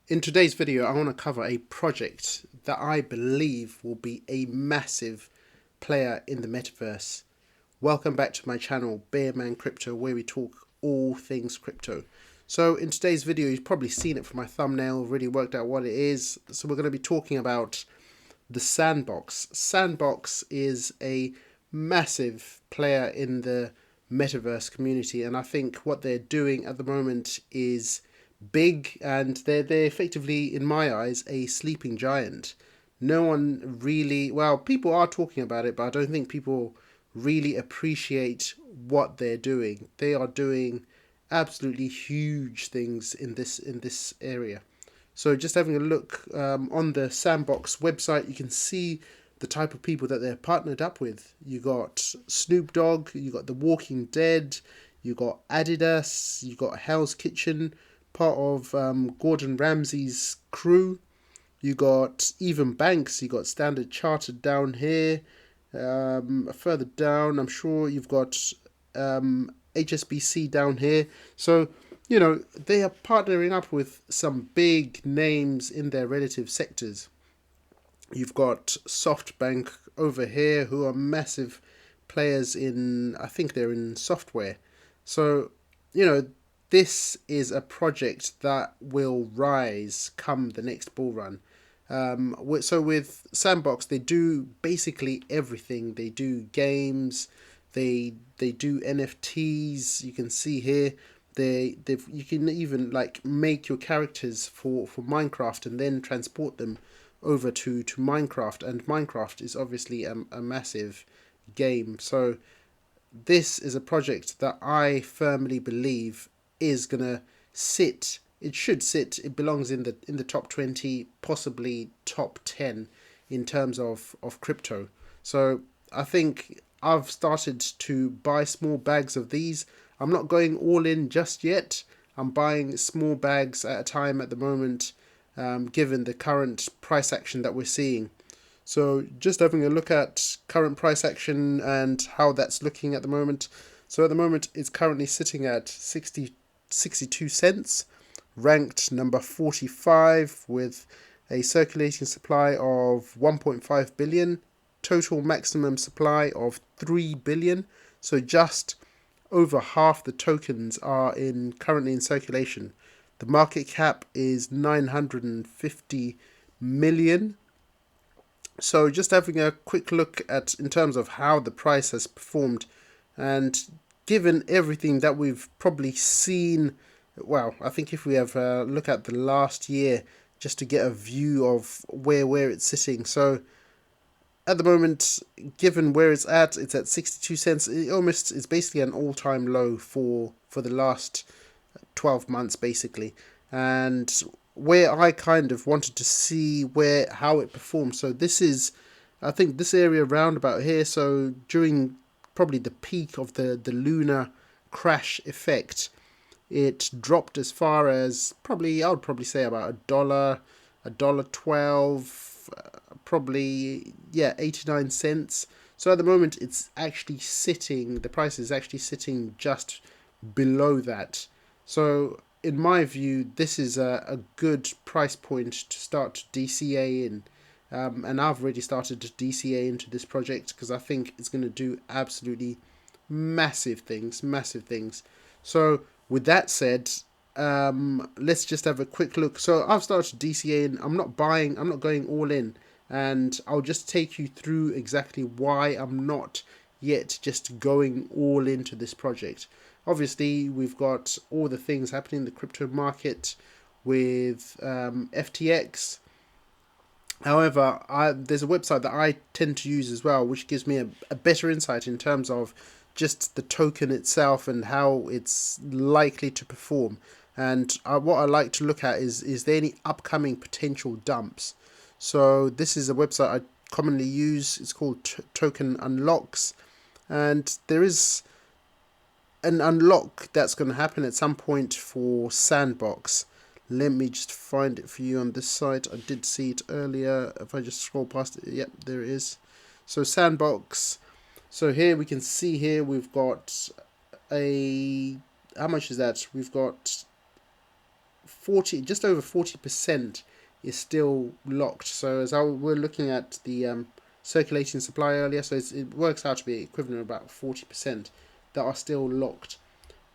In today's video, I want to cover a project that I believe will be a massive player in the metaverse. Welcome back to my channel, Bearman Crypto, where we talk all things crypto. So in today's video, you've probably seen it from my thumbnail, already worked out what it is. So we're going to be talking about the Sandbox. Sandbox is a massive player in the metaverse community, and I think what they're doing at the moment is big, and they're effectively, in my eyes, a sleeping giant. No one really, well, people are talking about it, but I don't think people really appreciate what they're doing. They are doing absolutely huge things in this area. So just having a look on the Sandbox website, you can see the type of people that they're partnered up with. You got Snoop Dogg, you got The Walking Dead, you got Adidas, you got Hell's Kitchen, part of Gordon Ramsay's crew. You got even Banks, you got Standard Chartered down here. Further down, I'm sure you've got HSBC down here. So, you know, they are partnering up with some big names in their relative sectors. You've got SoftBank over here, who are massive players in, I think they're in software. So, you know, this is a project that will rise come the next bull run. So with Sandbox, they do basically everything. They do games, they do NFTs. You can see here you can even like make your characters for Minecraft and then transport them over to Minecraft. And Minecraft is obviously a massive game. So this is a project that I firmly believe is gonna sit. It should sit. It belongs in the top 20, possibly top 10 in terms of crypto. So I think I've started to buy small bags of these. I'm not going all in just yet. I'm buying small bags at a time at the moment, given the current price action that we're seeing. So just having a look at current price action and how that's looking at the moment. So at the moment, it's currently sitting at 62 cents, ranked number 45 with a circulating supply of 1.5 billion, total maximum supply of 3 billion. So just over half the tokens are currently in circulation. The market cap is 950 million. So just having a quick look at in terms of how the price has performed, and given everything that we've probably seen, well, I think if we have a look at the last year just to get a view of where it's sitting. So at the moment, given where it's at 62 cents. It almost is basically an all-time low for the last 12 months basically. And where I kind of wanted to see how it performs. So this is, I think, this area round about here. So during probably the peak of the lunar crash effect, it dropped as far as probably, I would probably say about a dollar 12, probably, yeah, 89 cents. So at the moment it's actually sitting, the price is actually sitting just below that. So in my view, this is a good price point to start DCA in. And I've already started to DCA into this project because I think it's going to do absolutely massive things, massive things. So with that said, let's just have a quick look. So I've started DCA in. I'm not buying, I'm not going all in. And I'll just take you through exactly why I'm not yet just going all into this project. Obviously, we've got all the things happening in the crypto market with FTX. However, there's a website that I tend to use as well, which gives me a better insight in terms of just the token itself and how it's likely to perform. And what I like to look at is there any upcoming potential dumps? So this is a website I commonly use. It's called Token Unlocks, and there is an unlock that's going to happen at some point for Sandbox. Let me just find it for you on this site. I did see it earlier. If I just scroll past it, yep, there it is. So Sandbox. So here we can see here we've got how much is that? We've got just over 40% is still locked. So as we're looking at the circulating supply earlier, so it works out to be equivalent of about 40% that are still locked.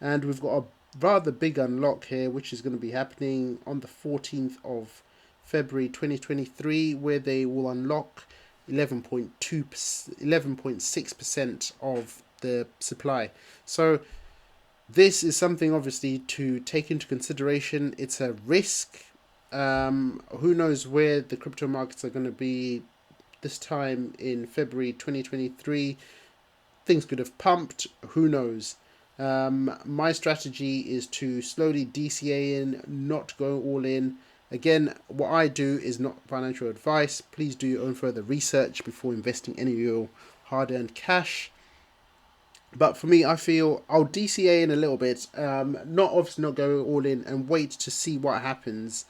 And we've got a rather big unlock here, which is going to be happening on the 14th of February 2023, where they will unlock 11.6% of the supply. So this is something obviously to take into consideration. It's a risk. Who knows where the crypto markets are going to be this time in February 2023. Things could have pumped. Who knows? My strategy is to slowly DCA in, not go all in. Again, what I do is not financial advice. Please do your own further research before investing any of your hard-earned cash. But for me, I feel I'll DCA in a little bit, not obviously not go all in, and wait to see what happens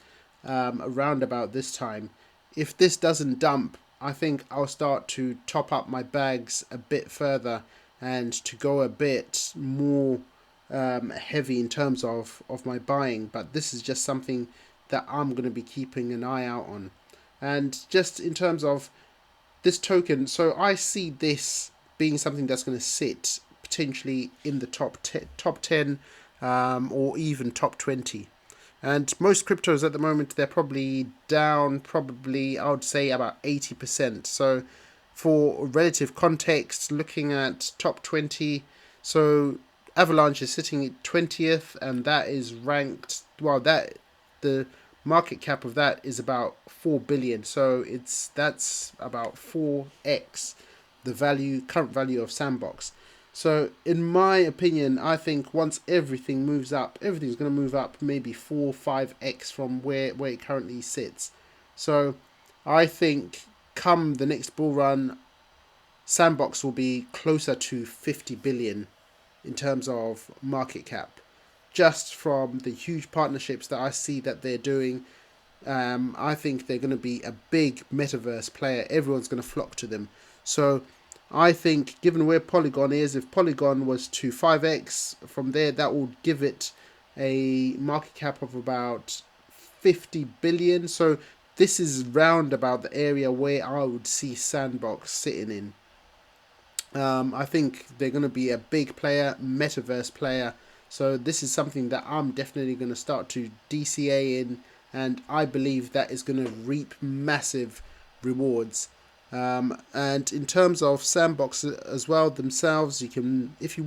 around about this time. If this doesn't dump, I think I'll start to top up my bags a bit further and to go a bit more heavy in terms of my buying. But this is just something that I'm going to be keeping an eye out on. And just in terms of this token, so I see this being something that's going to sit potentially in the top 10 or even top 20. And most cryptos at the moment, they're probably down, I would say about 80%. So for relative context, looking at top 20, so Avalanche is sitting at 20th, and that is ranked, well, that the market cap of that is about 4 billion. So that's about 4x the current value of Sandbox. So in my opinion, I think once everything moves up, everything's going to move up maybe 4-5x from where it currently sits. So I think come the next bull run, Sandbox will be closer to 50 billion in terms of market cap, just from the huge partnerships that I see that they're doing. I think they're going to be a big metaverse player. Everyone's going to flock to them. So I think given where Polygon is, if Polygon was to 5x from there, that would give it a market cap of about 50 billion. So this is round about the area where I would see Sandbox sitting in. I think they're going to be a big player, metaverse player. So this is something that I'm definitely going to start to DCA in, and I believe that is going to reap massive rewards. And in terms of Sandbox as well themselves, you can, if you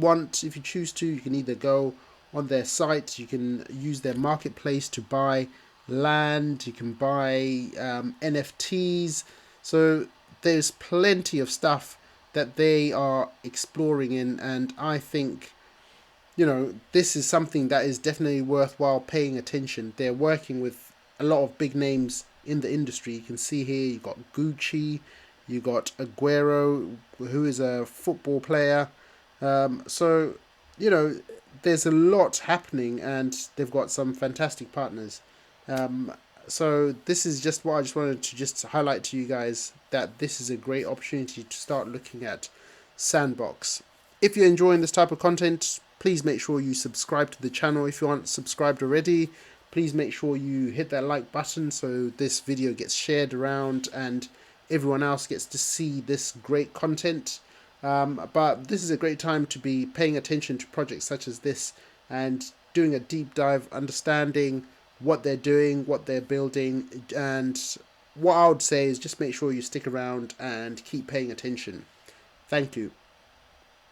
choose to, you can either go on their site, you can use their marketplace to buy land, you can buy NFTs. So there's plenty of stuff that they are exploring in, and I think, this is something that is definitely worthwhile paying attention. They're working with a lot of big names in the industry. You can see here, you've got Gucci, you got Aguero, who is a football player. So, there's a lot happening, and they've got some fantastic partners. So this is just what I just wanted to just highlight to you guys, that this is a great opportunity to start looking at Sandbox. If you're enjoying this type of content, please make sure you subscribe to the channel. If you aren't subscribed already, please make sure you hit that like button so this video gets shared around and everyone else gets to see this great content. But this is a great time to be paying attention to projects such as this and doing a deep dive, understanding what they're doing, what they're building. And what I would say is just make sure you stick around and keep paying attention. Thank you.